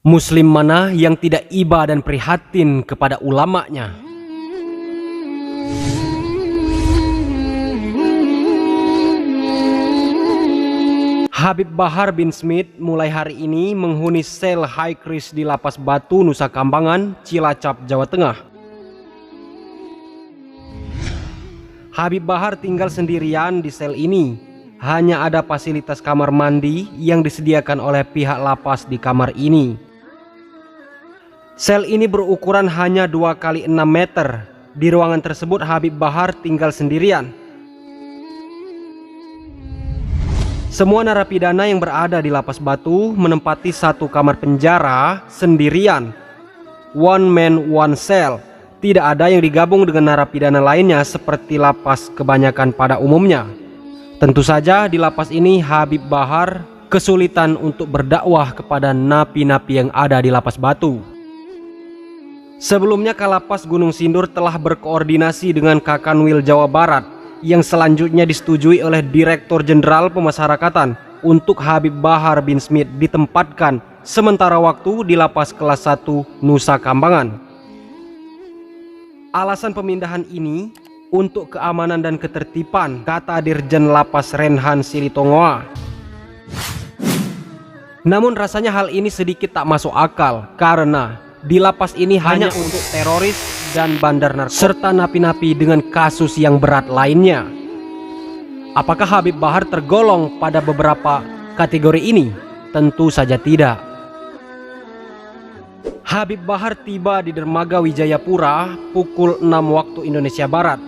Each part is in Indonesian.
Muslim mana yang tidak iba dan prihatin kepada ulamanya? Habib Bahar bin Smith mulai hari ini menghuni sel High Kris di Lapas Batu, Nusa Kambangan, Cilacap, Jawa Tengah. Habib Bahar tinggal sendirian di sel ini. Hanya ada fasilitas kamar mandi yang disediakan oleh pihak lapas di kamar ini. Sel ini berukuran hanya 2 kali 6 meter. Di ruangan tersebut Habib Bahar tinggal sendirian. Semua narapidana yang berada di Lapas Batu menempati satu kamar penjara sendirian. One man, one cell. Tidak ada yang digabung dengan narapidana lainnya seperti lapas kebanyakan pada umumnya. Tentu saja di lapas ini Habib Bahar kesulitan untuk berdakwah kepada napi-napi yang ada di Lapas Batu. Sebelumnya Kalapas Gunung Sindur telah berkoordinasi dengan Kakanwil Jawa Barat yang selanjutnya disetujui oleh Direktur Jenderal Pemasyarakatan untuk Habib Bahar bin Smith ditempatkan sementara waktu di Lapas Kelas 1 Nusa Kambangan. Alasan pemindahan ini untuk keamanan dan ketertiban, kata Dirjen Lapas Renhan Silitongoa. Namun rasanya hal ini sedikit tak masuk akal karena di lapas ini hanya untuk teroris dan bandar narkoba serta napi-napi dengan kasus yang berat lainnya. Apakah Habib Bahar tergolong pada beberapa kategori ini? Tentu saja tidak. Habib Bahar tiba di dermaga Wijayapura pukul 6 waktu Indonesia Barat.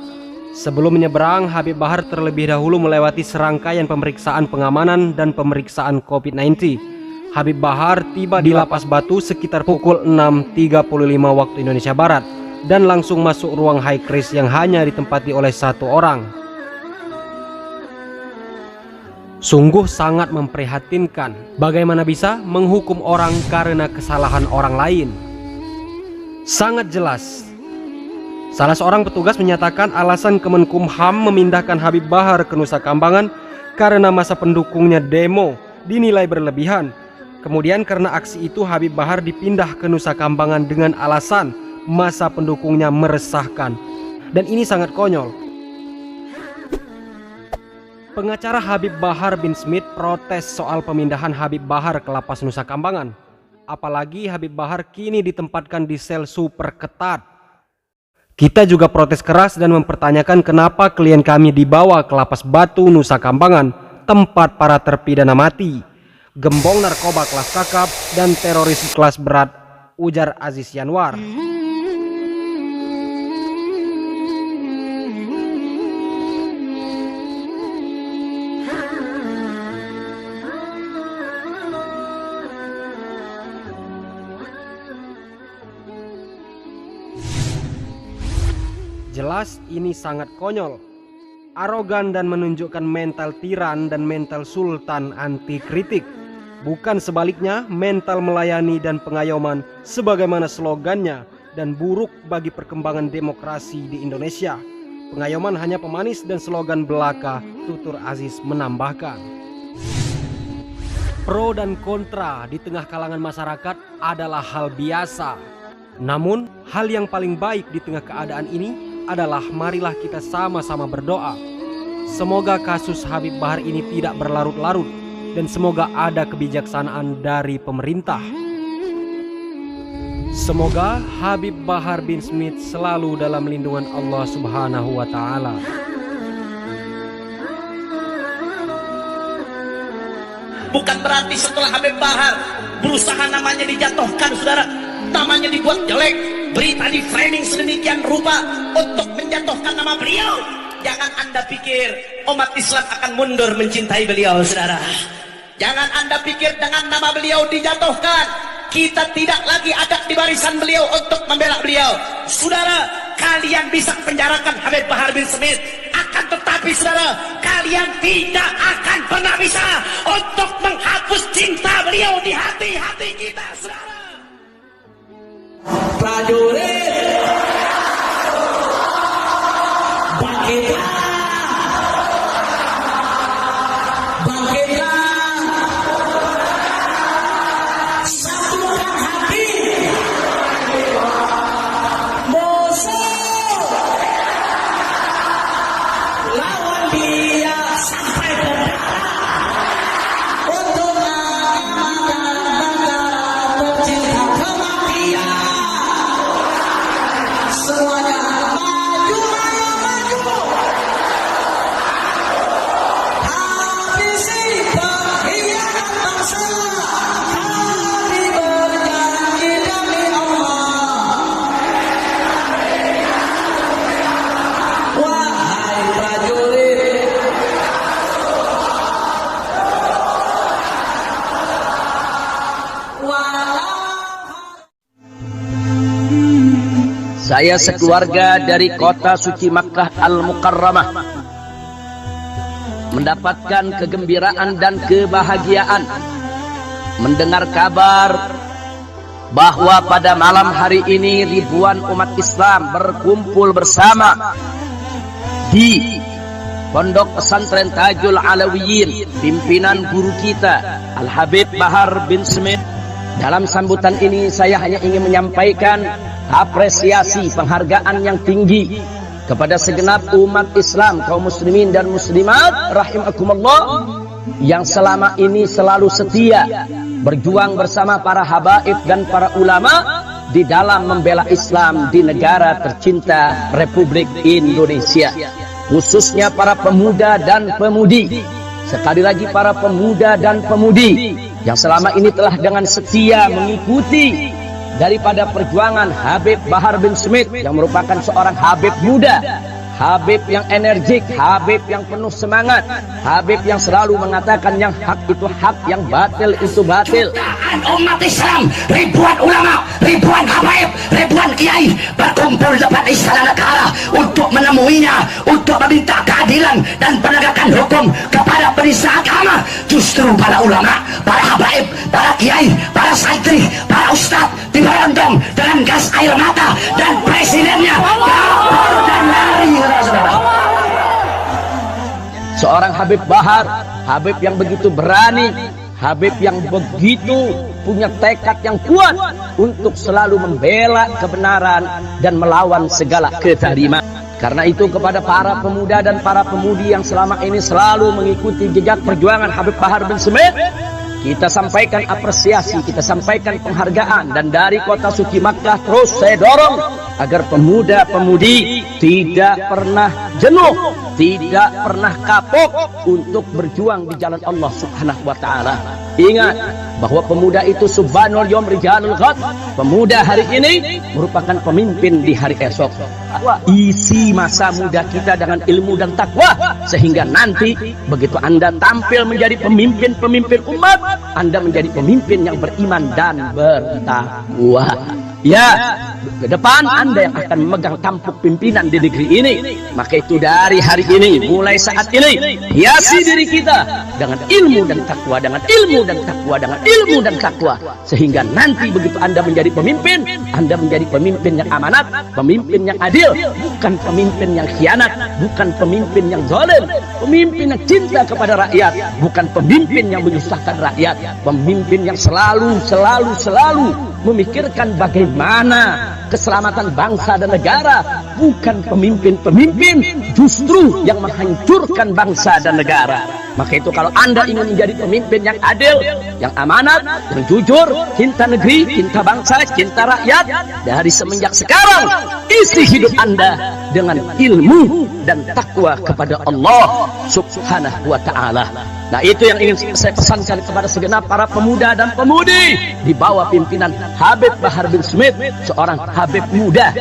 Sebelum menyeberang, Habib Bahar terlebih dahulu melewati serangkaian pemeriksaan pengamanan dan pemeriksaan COVID-19. Habib Bahar tiba di Lapas Batu sekitar pukul 6.35 waktu Indonesia Barat dan langsung masuk ruang High Kris yang hanya ditempati oleh 1 orang. Sungguh sangat memprihatinkan. Bagaimana bisa menghukum orang karena kesalahan orang lain? Sangat jelas. Salah seorang petugas menyatakan alasan Kemenkumham memindahkan Habib Bahar ke Nusa Kambangan karena masa pendukungnya demo dinilai berlebihan. Kemudian karena aksi itu Habib Bahar dipindah ke Nusa Kambangan dengan alasan masa pendukungnya meresahkan. Dan ini sangat konyol. Pengacara Habib Bahar bin Smith protes soal pemindahan Habib Bahar ke Lapas Nusa Kambangan. Apalagi Habib Bahar kini ditempatkan di sel super ketat. Kita juga protes keras dan mempertanyakan kenapa klien kami dibawa ke Lapas Batu, Nusa Kambangan, tempat para terpidana mati, gembong narkoba kelas kakap, dan teroris kelas berat, ujar Aziz Yanwar. Jelas ini sangat konyol, arogan dan menunjukkan mental tiran dan mental sultan anti kritik. Bukan sebaliknya, mental melayani dan pengayoman sebagaimana slogannya dan buruk bagi perkembangan demokrasi di Indonesia. Pengayoman hanya pemanis dan slogan belaka, tutur Aziz menambahkan. Pro dan kontra di tengah kalangan masyarakat adalah hal biasa. Namun, hal yang paling baik di tengah keadaan ini adalah marilah kita sama-sama berdoa. Semoga kasus Habib Bahar ini tidak berlarut-larut dan semoga ada kebijaksanaan dari pemerintah. Semoga Habib Bahar bin Smith selalu dalam lindungan Allah Subhanahu wa Ta'ala. Bukan berarti setelah Habib Bahar berusaha namanya dijatuhkan, saudara, namanya dibuat jelek, berita di framing sedemikian rupa untuk menjatuhkan nama beliau. Jangan Anda pikir umat Islam akan mundur mencintai beliau, saudara. Jangan Anda pikir dengan nama beliau dijatuhkan, kita tidak lagi ada di barisan beliau untuk membela beliau. Saudara, kalian bisa penjarakan Habib Bahar bin Smith, akan tetapi saudara, kalian tidak akan pernah bisa untuk menghapus cinta beliau di hati-hati kita, saudara. Prajurit, bangkitlah, bangkitlah, satukan hati. Saya sekeluarga dari kota suci Makkah Al-Mukarramah mendapatkan kegembiraan dan kebahagiaan mendengar kabar bahwa pada malam hari ini ribuan umat Islam berkumpul bersama di Pondok Pesantren Tajul Alawiyin, pimpinan guru kita Al-Habib Bahar bin Smith. Dalam sambutan ini saya hanya ingin menyampaikan apresiasi penghargaan yang tinggi kepada segenap umat Islam, kaum muslimin dan muslimat rahimakumullah, yang selama ini selalu setia berjuang bersama para habaib dan para ulama di dalam membela Islam di negara tercinta Republik Indonesia, khususnya para pemuda dan pemudi. Sekali lagi para pemuda dan pemudi yang selama ini telah dengan setia mengikuti daripada perjuangan Habib Bahar bin Smith, yang merupakan seorang Habib muda, Habib yang energik, Habib yang penuh semangat, Habib yang selalu mengatakan yang hak itu hak, yang batil itu batil. Umat Islam, ribuan ulama, ribuan habaib, ribuan kiai berkumpul depan istana negara untuk menemuinya, untuk meminta keadilan dan penegakan hukum kepada penista agama. Justru para ulama, para habaib, para kiai, para santri, para ustadz diberondong dengan gas air mata, dan presidennya kabur dan lari. Seorang Habib Bahar, Habib yang begitu berani, Habib yang begitu punya tekad yang kuat untuk selalu membela kebenaran dan melawan segala kezaliman. Karena itu kepada para pemuda dan para pemudi yang selama ini selalu mengikuti jejak perjuangan Habib Bahar bin Smith, kita sampaikan apresiasi, kita sampaikan penghargaan. Dan dari kota suci Makkah terus saya dorong agar pemuda-pemudi tidak pernah jenuh, tidak pernah kapok untuk berjuang di jalan Allah Subhanahu wa taala. Ingat bahwa pemuda itu subhanul yawm rijalul ghad. Pemuda hari ini merupakan pemimpin di hari esok. Isi masa muda kita dengan ilmu dan takwa, sehingga nanti begitu Anda tampil menjadi pemimpin-pemimpin umat, Anda menjadi pemimpin yang beriman dan bertakwa. Ya, ke depan Anda yang akan memegang tampuk pimpinan di negeri ini. Maka itu dari hari ini, mulai saat ini, hiasi diri kita dengan ilmu dan takwa, dengan ilmu dan takwa, dengan ilmu dan takwa, sehingga nanti begitu Anda menjadi pemimpin, Anda menjadi pemimpin yang amanat, pemimpin yang adil, bukan pemimpin yang khianat, bukan pemimpin yang zalim, pemimpin yang cinta kepada rakyat, bukan pemimpin yang menyusahkan rakyat, pemimpin yang selalu memikirkan bagaimana keselamatan bangsa dan negara, bukan pemimpin-pemimpin justru yang menghancurkan bangsa dan negara. Maka itu kalau Anda ingin menjadi pemimpin yang adil, yang amanat, yang jujur, cinta negeri, cinta bangsa, cinta rakyat, dari semenjak sekarang isi hidup Anda dengan ilmu dan takwa kepada Allah Subhanahu wa taala. Nah, itu yang ingin saya pesankan kepada segenap para pemuda dan pemudi di bawah pimpinan Habib Bahar bin Smith, seorang Habib muda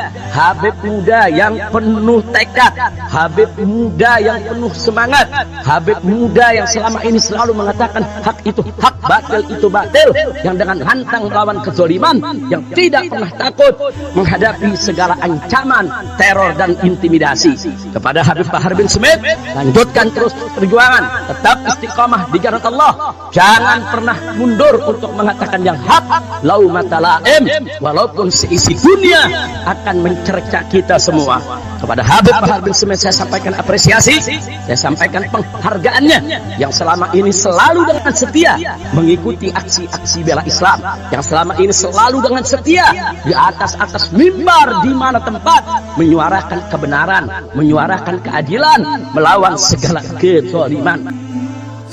yang penuh tekad, Habib muda yang penuh semangat, Habib muda yang selama ini selalu mengatakan hak itu hak, batil itu batil, yang dengan lantang melawan kezaliman, yang tidak pernah takut menghadapi segala ancaman, teror dan intimidasi. Kepada Habib Bahar bin Smith, lanjutkan terus perjuangan, tetap istiqamah di jalan Allah, jangan pernah mundur untuk mengatakan yang hak, laumata laim, walaupun seisi dunia akan mencerca kita semua. Kepada Habib Bahar bin Smith saya sampaikan apresiasi, saya sampaikan penghargaannya, yang selama ini selalu dengan setia mengikuti aksi-aksi bela Islam, yang selama ini selalu dengan setia di atas mimbar di mana tempat menyuarakan kebenaran, menyuarakan keadilan, melawan segala kezaliman.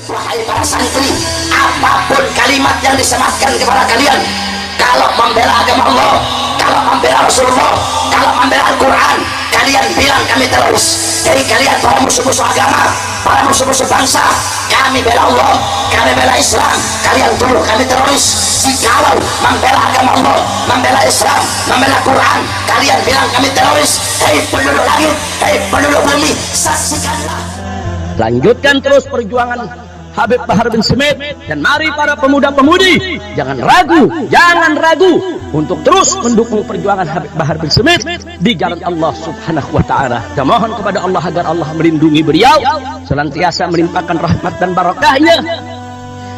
Wahai para santri, apapun kalimat yang disematkan kepada kalian, kalau membela agama Allah, kalau membela Rasulullah, kalau membela Al-Quran, kalian bilang kami teroris. Jadi kalian para musuh-musuh agama, para musuh-musuh bangsa, kami bela Allah, kami bela Islam, kalian tuduh kami teroris. Jikalau membela agama Allah, membela Islam, membela Quran, kalian bilang kami teroris. Hei penduduk langit, hei penduduk bumi, saksikanlah. Lanjutkan terus perjuangan Habib Bahar bin Smith. Dan mari para pemuda-pemudi, jangan ragu untuk terus mendukung perjuangan Habib Bahar bin Smith di jalan Allah Subhanahu wa taala. Kita mohon kepada Allah agar Allah melindungi beliau, senantiasa melimpahkan rahmat dan barakahnya.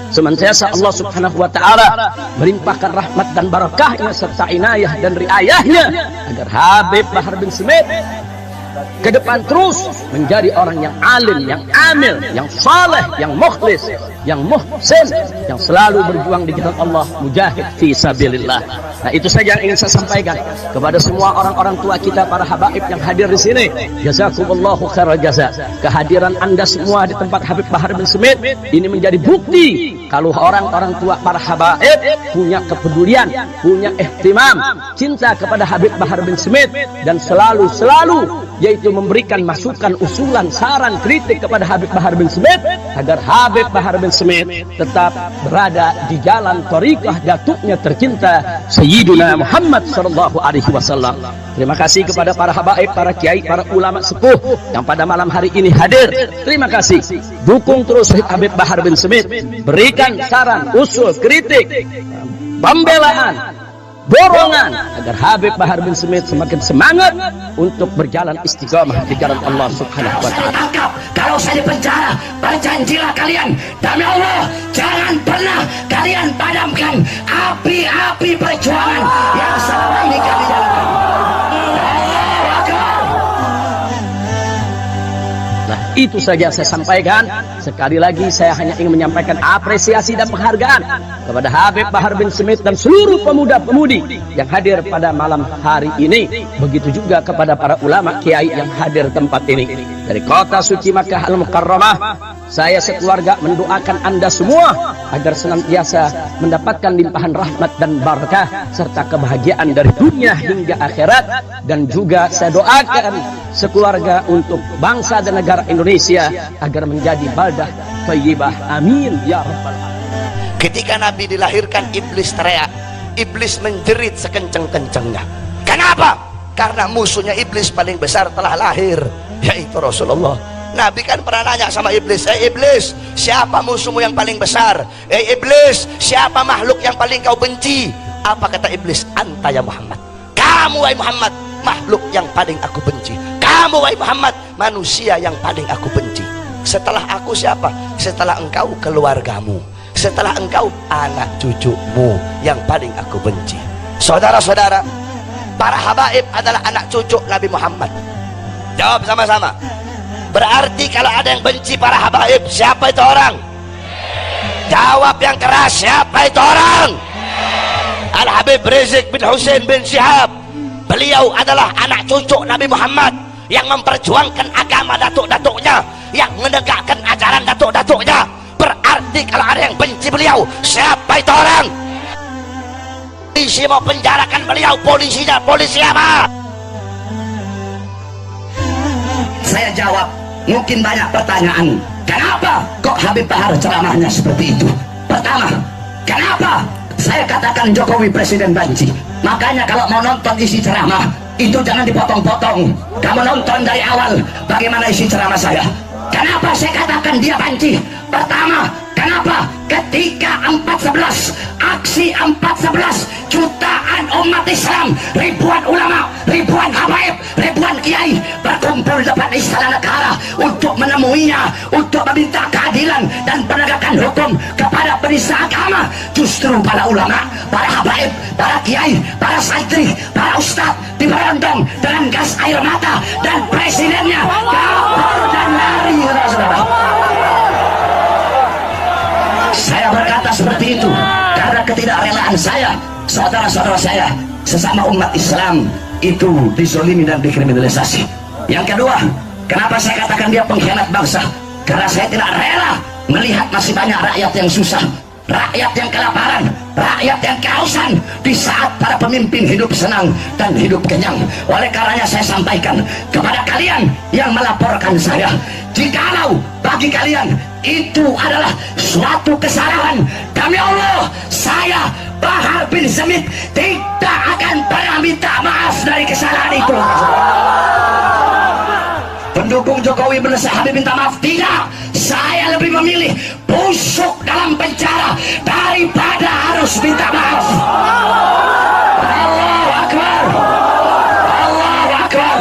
Senantiasa Allah Subhanahu wa taala melimpahkan rahmat dan barakahnya serta inayah dan riayahnya agar Habib Bahar bin Smith ke depan terus menjadi orang yang alim, yang amil, yang saleh, yang mukhlis, yang muhsin, yang selalu berjuang di jalan Allah, mujahid fi sabilillah. Nah, itu saja yang ingin saya sampaikan kepada semua orang-orang tua kita, para habaib yang hadir di sini. Jazakumullahu khairal jaza. Kehadiran Anda semua di tempat Habib Bahar bin Smith ini menjadi bukti kalau orang-orang tua para habaib punya kepedulian, punya ihtimam, cinta kepada Habib Bahar bin Smith, dan selalu yaitu memberikan masukan, usulan, saran, kritik kepada Habib Bahar bin Smith agar Habib Bahar bin Smith tetap berada di jalan thariqah datuknya tercinta Sayyidina Muhammad sallallahu alaihi wasallam. Terima kasih kepada para habaib, para kiai, para ulama sepuh yang pada malam hari ini hadir. Terima kasih. Dukung terus Habib Bahar bin Smith, berikan saran, usul, kritik, pembelaan, dorongan agar Habib Bahar bin Smith semakin semangat untuk berjalan istiqamah di jalan Allah Subhanahu wa taala. Kalau saya penjara, berjanjilah kalian demi Allah, jangan pernah kalian padamkan api-api perjuangan yang selama ini kami jalankan. Nah, itu saja saya sampaikan. Sekali lagi saya hanya ingin menyampaikan apresiasi dan penghargaan kepada Habib Bahar bin Smith dan seluruh pemuda-pemudi yang hadir pada malam hari ini. Begitu juga kepada para ulama kiai yang hadir tempat ini. Dari kota suci Makkah Al-Mukarramah, saya sekeluarga mendoakan Anda semua agar senantiasa mendapatkan limpahan rahmat dan barakah serta kebahagiaan dari dunia hingga akhirat. Dan juga saya doakan sekeluarga untuk bangsa dan negara Indonesia agar menjadi baldah thayyibah. Amin ya rabbal alamin. Ketika Nabi dilahirkan, iblis teriak, iblis menjerit sekenceng-kencengnya. Kenapa? Karena musuhnya iblis paling besar telah lahir, yaitu Rasulullah. Nabi kan pernah nanya sama iblis, iblis, siapa musuhmu yang paling besar? Iblis, siapa makhluk yang paling kau benci? Apa kata iblis? Anta ya Muhammad. Kamu wahai Muhammad, makhluk yang paling aku benci. Kamu wahai Muhammad, manusia yang paling aku benci. Setelah aku siapa? Setelah engkau, keluargamu. Setelah engkau, anak cucumu yang paling aku benci. Saudara-saudara, para habaib adalah anak cucu Nabi Muhammad. Jawab sama-sama. Berarti kalau ada yang benci para habaib, siapa itu orang? Jawab yang keras, siapa itu orang? Al-Habib Rizik bin Hussein bin Syihab. Beliau adalah anak cucu Nabi Muhammad yang memperjuangkan agama datuk-datuknya, yang menegakkan ajaran datuk-datuknya. Berarti kalau ada yang benci beliau, siapa itu orang? Polisi mau penjarakan beliau, polisinya polisi apa? Saya jawab, mungkin banyak pertanyaan. Kenapa kok Habib Bahar ceramahnya seperti itu? Pertama, kenapa saya katakan Jokowi presiden banci? Makanya kalau mau nonton isi ceramah itu jangan dipotong-potong. Kamu nonton dari awal bagaimana isi ceramah saya. Kenapa saya katakan dia banci? Pertama, kenapa ketika 4.11, aksi 4.11, jutaan umat Islam, ribuan ulama, ribuan habaib, ribuan kiai berkumpul depan istana negara untuk menemuinya, untuk meminta keadilan dan penegakan hukum kepada penista agama. Justru para ulama, para habaib, para kiai, para santri, para ustadz diberondong dengan gas air mata, dan presidennya kabur dan lari. Saudara, saya berkata seperti itu karena ketidakrelaan saya, saudara-saudara saya sesama umat Islam itu dizolimi dan dikriminalisasi. Yang kedua, kenapa saya katakan dia pengkhianat bangsa? Karena saya tidak rela melihat masih banyak rakyat yang susah, rakyat yang kelaparan, rakyat yang kehausan di saat para pemimpin hidup senang dan hidup kenyang. Oleh karenanya saya sampaikan kepada kalian yang melaporkan saya, jikalau bagi kalian itu adalah suatu kesalahan, demi Allah saya Bahar bin Smith tidak akan pernah minta maaf dari kesalahan itu. Pendukung Jokowi mendesak Habib minta maaf, tidak. Saya lebih memilih busuk dalam penjara daripada harus minta maaf. Allahu Akbar. Allahu Akbar.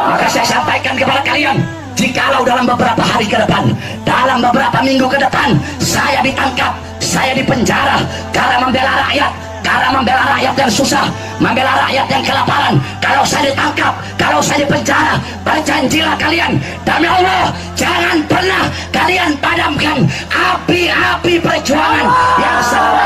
Maka saya sampaikan kepada kalian, jikalau dalam beberapa hari ke depan, dalam beberapa minggu ke depan, saya ditangkap, saya dipenjara karena membela rakyat, karena membela rakyat yang susah, membela rakyat yang kelaparan. Kalau saya ditangkap, kalau saya dipenjara, berjanjilah kalian, demi Allah, jangan pernah kalian padamkan api-api perjuangan yang selama